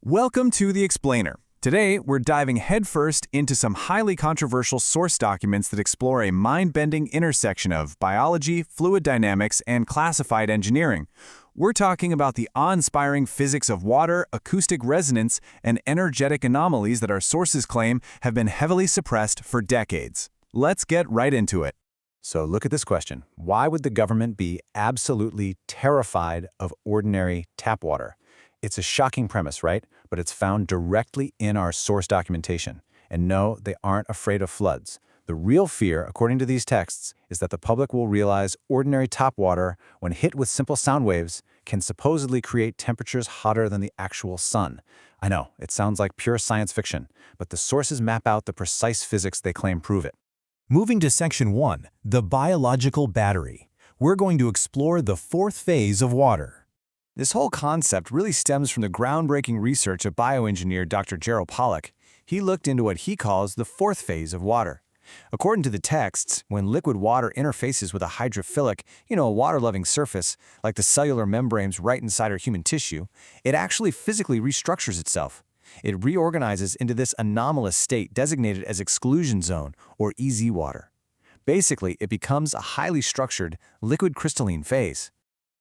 Welcome to The Explainer. Today, we're diving headfirst into some highly controversial source documents that explore a mind-bending intersection of biology, fluid dynamics, and classified engineering. We're talking about the awe-inspiring physics of water, acoustic resonance, and energetic anomalies that our sources claim have been heavily suppressed for decades. Let's get right into it. So look at this question. Why would the government be absolutely terrified of ordinary tap water? It's a shocking premise, right? But it's found directly in our source documentation. And no, they aren't afraid of floods. The real fear, according to these texts, is that the public will realize ordinary tap water, when hit with simple sound waves, can supposedly create temperatures hotter than the actual sun. I know, it sounds like pure science fiction, but the sources map out the precise physics they claim prove it. Moving to Section 1, the biological battery. We're going to explore the fourth phase of water. This whole concept really stems from the groundbreaking research of bioengineer Dr. Gerald Pollack. He looked into what he calls the fourth phase of water. According to the texts, when liquid water interfaces with a hydrophilic, a water-loving surface, like the cellular membranes right inside our human tissue, it actually physically restructures itself. It reorganizes into this anomalous state designated as exclusion zone, or EZ water. Basically, it becomes a highly structured, liquid crystalline phase.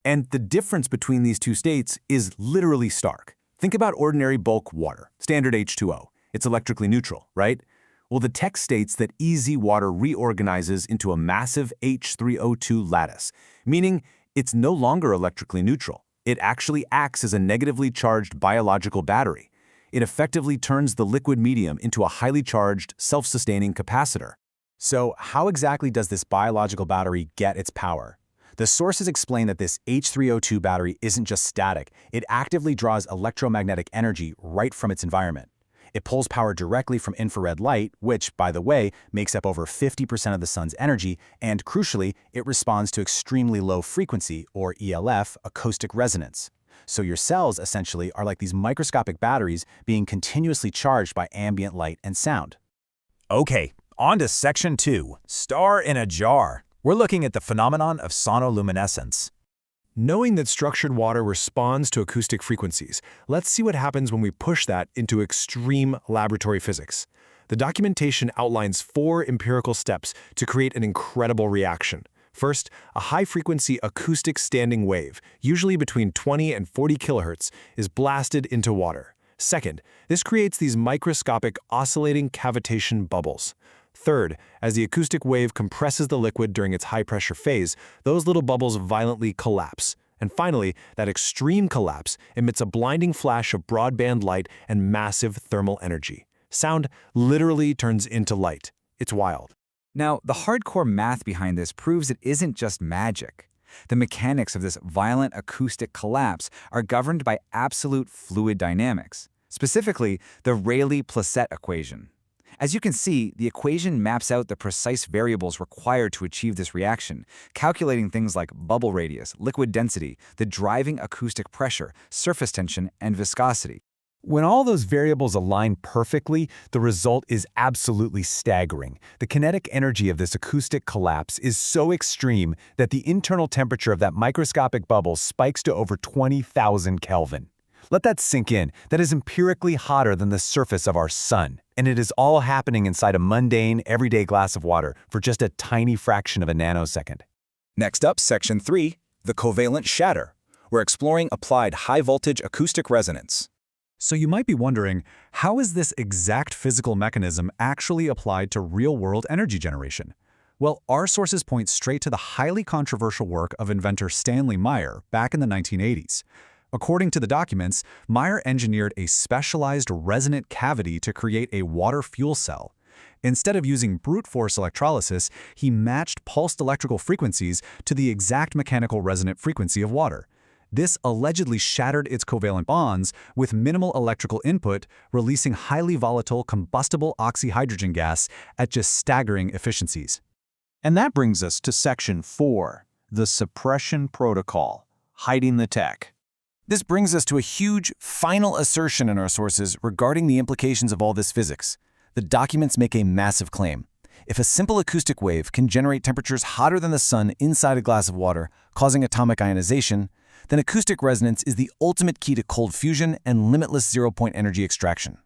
And the difference between these two states is literally stark. Think about ordinary bulk water, standard H2O. It's electrically neutral, right? Well, the text states that EZ water reorganizes into a massive H3O2 lattice, meaning it's no longer electrically neutral. It actually acts as a negatively charged biological battery. It effectively turns the liquid medium into a highly charged, self-sustaining capacitor. So how exactly does this biological battery get its power? The sources explain that this H3O2 battery isn't just static, it actively draws electromagnetic energy right from its environment. It pulls power directly from infrared light, which, by the way, makes up over 50% of the sun's energy, and crucially, it responds to extremely low frequency, or ELF, acoustic resonance. So your cells, essentially, are like these microscopic batteries being continuously charged by ambient light and sound. Okay, on to Section 2, star in a jar. We're looking at the phenomenon of sonoluminescence. Knowing that structured water responds to acoustic frequencies, let's see what happens when we push that into extreme laboratory physics. The documentation outlines 4 empirical steps to create an incredible reaction. First, a high-frequency acoustic standing wave, usually between 20 and 40 kilohertz, is blasted into water. Second, this creates these microscopic oscillating cavitation bubbles. Third, as the acoustic wave compresses the liquid during its high-pressure phase, those little bubbles violently collapse. And finally, that extreme collapse emits a blinding flash of broadband light and massive thermal energy. Sound literally turns into light. It's wild. Now, the hardcore math behind this proves it isn't just magic. The mechanics of this violent acoustic collapse are governed by absolute fluid dynamics, specifically the Rayleigh-Plesset equation. As you can see, the equation maps out the precise variables required to achieve this reaction, calculating things like bubble radius, liquid density, the driving acoustic pressure, surface tension, and viscosity. When all those variables align perfectly, the result is absolutely staggering. The kinetic energy of this acoustic collapse is so extreme that the internal temperature of that microscopic bubble spikes to over 20,000 Kelvin. Let that sink in. That is empirically hotter than the surface of our sun. And it is all happening inside a mundane, everyday glass of water for just a tiny fraction of a nanosecond. Next up, Section 3, the covalent shatter. We're exploring applied high-voltage acoustic resonance. So you might be wondering, how is this exact physical mechanism actually applied to real-world energy generation? Well, our sources point straight to the highly controversial work of inventor Stanley Meyer back in the 1980s. According to the documents, Meyer engineered a specialized resonant cavity to create a water fuel cell. Instead of using brute force electrolysis, he matched pulsed electrical frequencies to the exact mechanical resonant frequency of water. This allegedly shattered its covalent bonds with minimal electrical input, releasing highly volatile combustible oxyhydrogen gas at just staggering efficiencies. And that brings us to Section 4, the Suppression Protocol, hiding the tech. This brings us to a huge, final assertion in our sources regarding the implications of all this physics. The documents make a massive claim. If a simple acoustic wave can generate temperatures hotter than the sun inside a glass of water, causing atomic ionization, then acoustic resonance is the ultimate key to cold fusion and limitless zero-point energy extraction.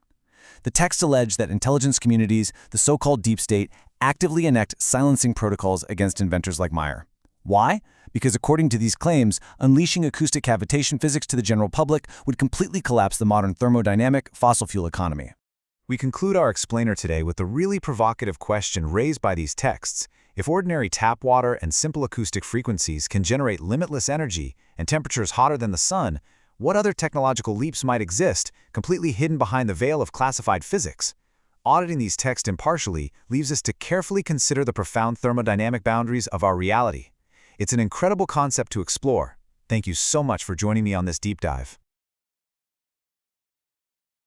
The text alleged that intelligence communities, the so-called deep state, actively enact silencing protocols against inventors like Meyer. Why? Because according to these claims, unleashing acoustic cavitation physics to the general public would completely collapse the modern thermodynamic fossil fuel economy. We conclude our explainer today with the really provocative question raised by these texts. If ordinary tap water and simple acoustic frequencies can generate limitless energy and temperatures hotter than the sun, what other technological leaps might exist, completely hidden behind the veil of classified physics? Auditing these texts impartially leaves us to carefully consider the profound thermodynamic boundaries of our reality. It's an incredible concept to explore. Thank you so much for joining me on this deep dive.